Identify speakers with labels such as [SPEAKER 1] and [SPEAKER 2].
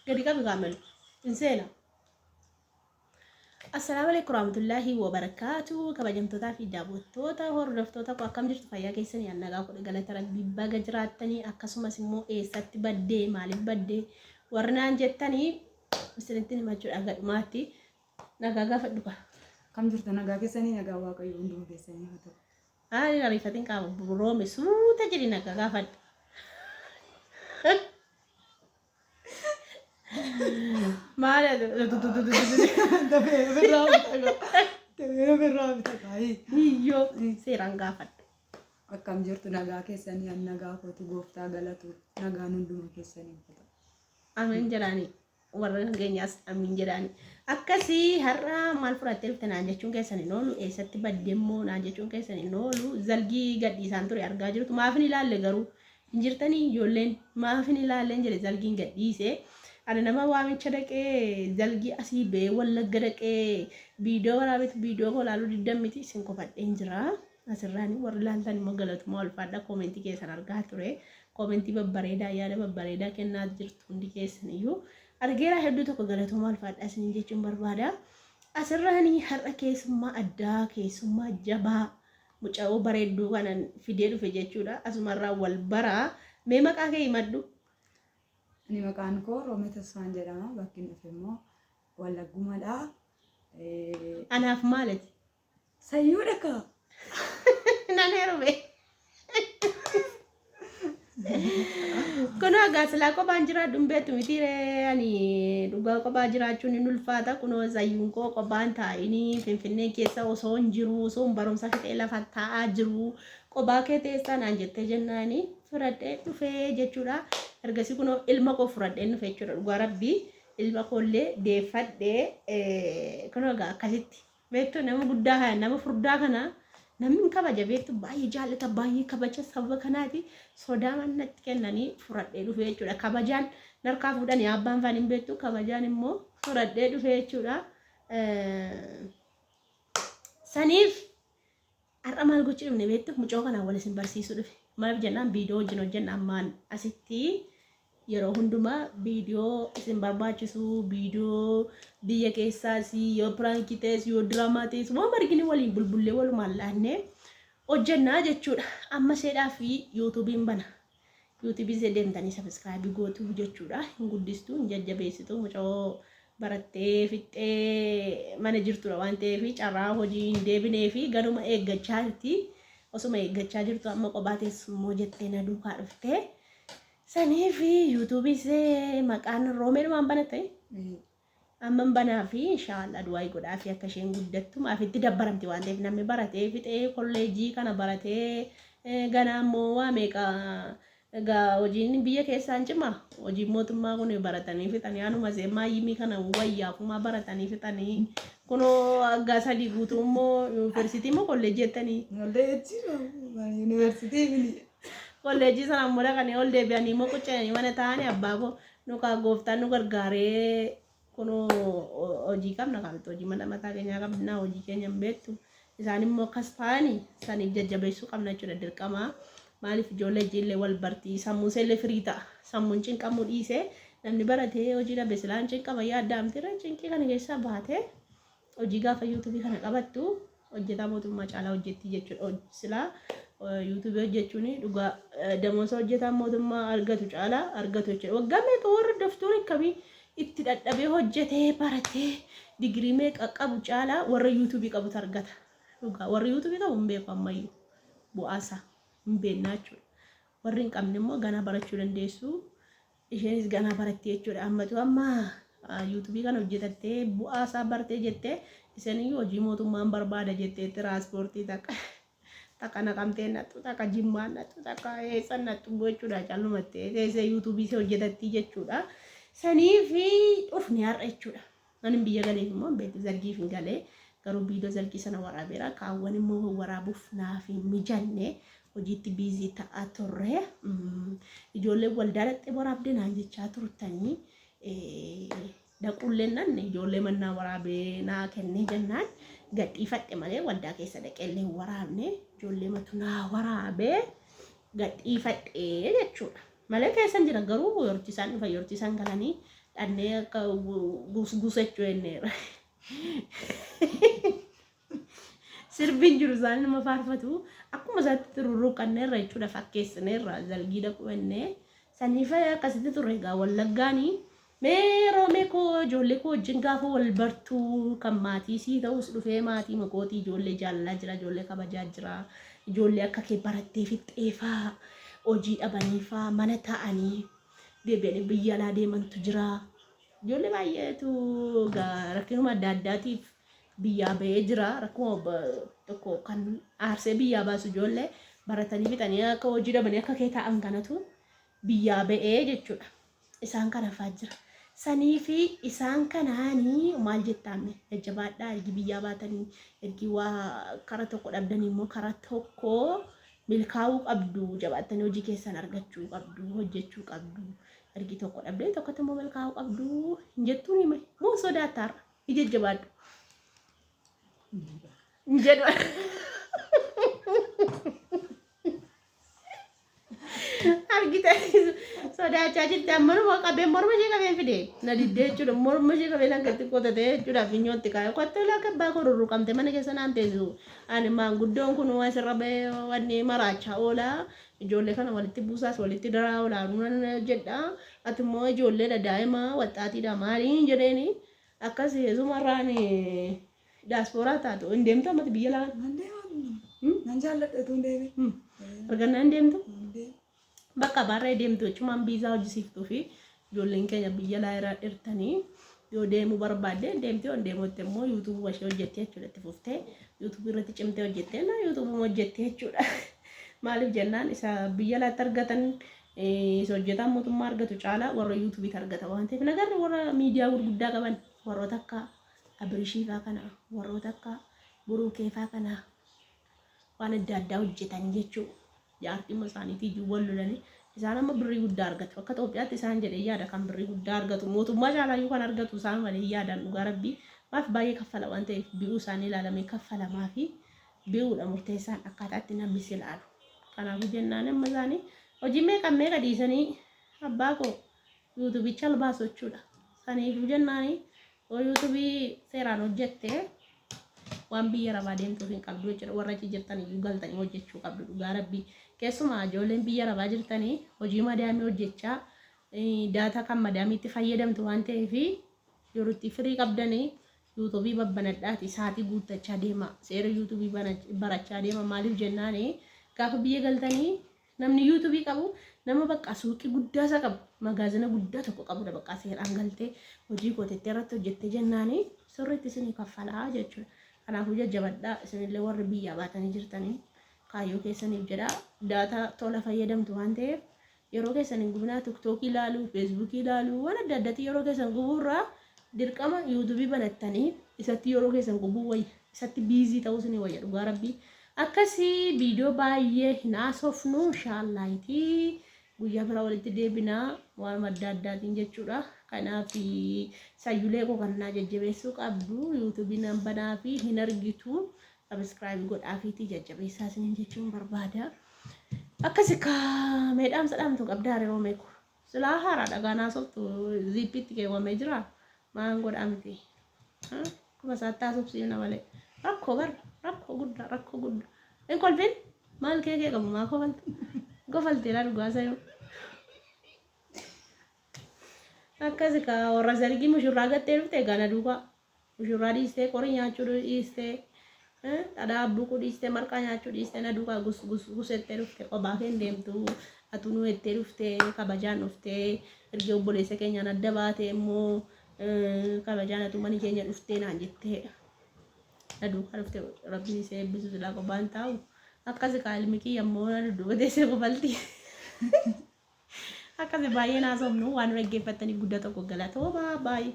[SPEAKER 1] gadi qabi kaamelu hin seena. Assalaamu alaikum warahmatullahi wabarakatuh. Kabajamtootaa fi daawwattoota hordoftoota koo akkam jirtu fayyaa keessanii annagaa godhe galata rabbii baga jiraattanii akkasumas immoo eessatti baddee maaliif baddee warri naan jettanii isinitti himachuudha gadhumaatti nagaa gaafadhu ka.
[SPEAKER 2] Kam jirtu nagaa keessanii nagaa waaqayyo hunduma keessanii haa ta'u.
[SPEAKER 1] Ani ariifatiin qaama buroome suuta jedhi nagaa gaafadhu. Maala niyyoo seeraan gaafadhu.
[SPEAKER 2] Akkam jirtu nagaa keessanii nagaa kootu gooftaa galatu nagaan hunduma keessanii haa ta'u.
[SPEAKER 1] Amiin jedhaanii warra keenyaas amiin jedhaanii. Akkasii har'a maal fudhattee dhufte naan jechuun keessan hin oolu eessatti baddeemmoo naan jechuun keessan hin oolu zalgii gadhiisaan ture argaa jirtu maaf hin ilaalle garuu hin jirtanii ijoolleen maaf hin ilaalleen jedhe zalgiin gadhiise. Ani nama waamicha dhaqee zalgii asii bee wallagga dhaqee viidiyoo waraabeetu viidiyoo koo ilaaluu diddan miti isin qofadheen jira. Asirraan warri ilaaltan immoo galatuma ulfaadha koomentii keessan argaa ture. Koomentii babbareedaa yaada babbareedaa kennaa jirtu hundi keessan iyyuu argeera hedduu tokko galatuma ulfaadha isin jechuun barbaada. Asirraan har'a keessummaa addaa keessummaa jabaa muca'oo bareedduu kanan fidee dhufe jechuudha. Asumarraa wal baraa mee maqaa kee himadhu.
[SPEAKER 2] Ani maqaan koo Roomee Tasfaan jedhama. Bakki inni dhufe immoo Wallaggumadha.
[SPEAKER 1] Anaaf maalati?
[SPEAKER 2] Sayyuudha ka.
[SPEAKER 1] Nan heerume. Kunoo gaasilaa kophaan jiraadhu hin beektu mitiiree ani dhugaa kophaa jiraachuun hin ulfaata. Kunoo zayyuun koo kophaan taa'inii Finfinnee keessa osoo hin jiru osoo hin barumsa fixee lafa taa'aa jiru kophaa kee teessaa naan jettee jennaani fudhadhee dhufee jechuudha. Ergasii kunoo ilma koo fudhadheen dhufe jechuudha. Dhugaa rabbii ilma koollee deeffadhee kunoo akkasitti beektu nama guddaa kana nama furdaa kana namni kabaja beektu baay'ee jaallata baay'ee kabaja sababa kanaati sodaa mannatti kennanii fudhadhee dhufe jechuudha. Kabajaan narkaa fuudhanii abbaan faan hin beektu kabajaan immoo fudhadhee dhufe jechuudha. Saniif har'a maal gochuu dhufne beektu mucoo kanaan wal isin barsiisuu dhufe. Maaliif jennaan viidiyoo wajjin hojjenna ammaan asitti yeroo hundumaa viidiyoo isin barbaachisu viidiyoo biyya keessaas yoo piraankii ta'es yoo diraamaa ta'es waan margini waliin bulbullee walumaan laannee hojjennaa jechuudha. Amma seedhaa fi yuutuubiin bana. Yuutuubiin see deemtanii sabiskiraayibii gootuu jechuudha. Hin guddistuu hin jajjabeessitu mucoo barattee fixxee mana jirtudha waan ta'eef carraa hojii hin deebinee fi ganuma eeggachaa jirti. Osuma eeggachaa jirtu amma kophaa teessummoo jettee na duukaa dhuftee. Saniif yuutuubiis maqaan Roomeedhumaan banate amman banaa fi inshaallah du'aa godhaa fi akka isheen guddattu maafitti dabbaramti waan ta'eef namni baratee fixee kolleejii kana baratee ganaa immoo waa meeqa egaa hojiin biyya keessaan cima hojiin mootummaa kun baratanii fixanii anuma seemaa yimii kana wayyaafumaa baratanii fixanii kunoo aggaa sadii guutuu immoo yuunivarsiitii immoo kolleejii jettanii
[SPEAKER 2] yuunivarsiitii
[SPEAKER 1] kolleejii sana immoo dhaqanii ol deebi'anii immoo quccanii mana taa'anii abbaa koo nuka gooftaan nu gargaaree kunoo hojii qabna qabdu hojii mana mataa keenyaa qabna hojii keenya hin beektu isaan immoo akkas ta'anii saniif jajjabeessuu qabna jechuudha dirqama. Maaliif ijoollee ijoollee wal bartii sammuun seellee firii ta'a sammuun cinqamuu dhiisee namni baratee hojii dhabe silaan cinqama yaaddaamtira cinqii kana keessaa baatee hojii gaafa yuutuubii kana qabattu hojjetaa mootummaa caalaa hojjetti jechuudha. Silaa yuutuubii hojjechuun dhugaa damoosa hojjetaa mootummaa argatu caalaa argatu jechuudha. Waggaa meeqa warra daftuun akkamii itti dadhabee hojjetee baratee digirii meeqa qabu caalaa warra yuutuubii qabutu argata. Dhugaa warra yuutuubii qabu hin beeku ammayyuu bu'aasaa. Beeknaa jechuudha. Warri hin qabne immoo ganaa barachuu dandeessu. Isheenis ganaa barattee jechuudha. Ammatu amma yuutuubii kana hojjetattee bu'aa isaa bartee jettee isaniyyuu hojii mootummaan barbaada jettee tiraanspoortii takka naqamtee nattu takka jimmaan nattu takka eessan nattu jechuudha. Caallumattee teessee yuutuubii ishee hojjetatti jechuudha. Saniif dhufne har'a jechuudha. Ani biyya galeef immoo beektu zalgiif hin galee garuu viidiyoo zalgii sana waraabeera kaawwan immoo waraabuuf naaf hin mijanne. Hojiitti biizii ta'aa turre ijoollee waldaa dhaqxee waraabdee naan jechaa turtanii dhaquullee nan ijoollee mannaa waraabee naa kennee jennaan gadhiifadhe malee waldaa keessa dhaqeellee waraabne ijoollee matu naa waraabee gadhiifadhe jechuudha. malee keessan jira garuu yorchisaan dhufa yorchisaan galanii dhannee akka gusgusachuu enneera. Sirbiin jiru isaan nama faarfatu akkuma isaatti tururruqanneerra jechuudha fakkeessineerra zalgii dhaqubannee saniif akkasitti turre egaa wallaggaanii meeroo meekoo ijoollee koo wajjin gaafa wal bartuu kan maatii sii ta'us dhufee maatii makootii ijoollee jaalalaa jira ijoollee kabajaa jira ijoollee akka kee barattee fixxeefaa hojii dhabaniifaa mana taa'anii deebi'anii biyya alaa deemantu jira ijoollee baay'eetu rakkinuma adda addaatiif biyyaa ba'ee jira rakkuma tokko kan aarsee biyyaa baasu ijoollee baratanii fixanii akka hojii dhabanii akka kee taa'an kanatu biyyaa ba'ee jechuudha isaan kana fa'aa jira. Sanii fi isaan kanaanii maal jettaame jajjabaadhaa ergi biyyaa baatanii ergi waa karaa tokko dhabdanii immoo karaa tokko milkaa'uu qabdu jabaattanii hojii keessan argachuu qabdu hojjechuu qabdu ergi tokko dhabdee tokkotti immoo milkaa'uu qabdu hin jettuun hime moo sodaattaarra hin jajjabaadhu hin jedhu. Argite sodaachaa jirti ammanuma qabeen morma ishee qabeen fide na diddee jechuudha morma ishee qabeen akka itti qotatee jechuudha finyootti kaa'e qottoo laakka abbaa koo rurruqamte mana keessa naan teessu ani maanguddoon kun asirra ba'ee wanni maraachaa oolaa ijoollee kana walitti buusaas walitti daraa oolaa nuna jedha ati immoo ijoollee daa'ima waxxaatiidha maaliin jedheeni akkas heesumarraan daaspooraa taatu hin deemtu ammati biyya laa
[SPEAKER 2] nan jaalladhatu hin deeme
[SPEAKER 1] argannaa hin deemtu bakka barree deemtu jechuun biizaa hojjisiiftuu fi ijoolleen keenya biyya laa irtanii yoo deemuu barbaadde deemtee on deemotte immoo yuutuubii washee hojjettee jechuudha itti fuftee yuutuubii irratti cimtee hojjettee na yuutuubii hojjettee jechuudha maaliif jennaan isa biyya laatti argatan isa hojjetaan mootummaa argatu caalaa warra yuutuubiitti argata waan ta'eef nagarri warra miidiyaa gurguddaa qaban warroota akka Abirishiifaa kana warroota akka Buruukeefaa kana waan adda addaa hojjetan jechuudha. Jaartii isaaniitii wal lolanii isaan amma birrii guddaa argatu akka Itoophiyaatti isaan jedhee yaada kan birrii guddaa argatu mootummaa caalaayyuu kan argatu isaan malee yaadaan dhugaa rabbii maaf baay'ee kaffala waan ta'eef bi'uu isaanii ilaalamee kaffalamaa fi bi'uudha murteessaan akkaataatti namni si ilaalu kanaafuu jennaan amma isaanii hojii meeqa dhiisanii abbaa koo yuutuubicha albaasu jechuudha saniifuu jennaanii yuutuubii seeraan hojjettee waan biyya rabaa deemtuuf hin qabdu jechuudha warra achi jirtan iyyuu galtanii hojjechuu qabdu dhugaa rabbii keessumaa ijoolleen biyya rabaa jirtanii hojii madaamii hojjechaa daataa kan madaamiitti fayyadamtu waan ta'eef yeroo itti firii qabdanii yuutuubii babbanadhaati saatii guuttachaa deema seera yuutuubii barachaa deema maaliif jennaani gaafa biyya galtanii namni yuutuubii qabu nama bakka suuqii guddaa isa qabu magaazina guddaa tokko qabudha bakka seeraan galtee hojii gootettee irratti hojjettee jennaani sirriitti isinii kaffalaa jechuudha. Kanaafuu jajjabadhaa isinillee warri biyyaa baatanii jirtanii kaayyoo keessaniif jedha daataa tola fayyadamtu waan ta'eef yeroo keessan hin gubnaa tiktookii ilaaluu feesbuukii ilaaluu waan adda addaatti yeroo keessan gubuurraa dirqama yuutuubii banattanii isatti yeroo keessan gubuu wayya isatti biizii ta'uu isinii wayya dhugaa rabbii akkasii viidiyoo baay'ee hin haasofnu inshaalaayitii guyyaa bira walitti deebinaa waan adda addaatiin jechuudha. Kanaaf sayyulee koo kannaa jajjabeessuu qabdu yuutuubii nan banaa fi hin argitu subscribe godhaafiitii jajjabeessaa isiniin jechuun barbaada. Akkasi meedhaamsa dhaamtu qabdaa yeroo meeku silaa haaraa dhagaanaa sobtu ziippiitti keewwamee jira maan godhaa miti kuma saattaa sobsiifna malee rakkoo guddaa hin kolfin maal kee qabu maa kofaltu gofalteedha dhugaa sayoo. Akkasi warra zargii mushurraa gattee dhufte gana duuba mushurraa dhiistee qorii nyaachuu dhiistee dhadhaa abbuuquu dhiistee marqaa nyaachuu dhiistee na duuba gusettee dhufte qophaa kee hin deemtu atunuu ettee dhufte kabajaan dhufte erga obboleessa keenyaan adda baate immoo kabajaan atu mani keenya dhuftee naan jettee na duuba dhufte rabbiin isee eebbisu silaa qophaan taa'u akkasi ilmi kiyya immoo na dudduuba teessee qofalti. Akkasii baay'ee naasofnu waan dhaggeeffataniif guddaa tokko galatoomaa baay'ee.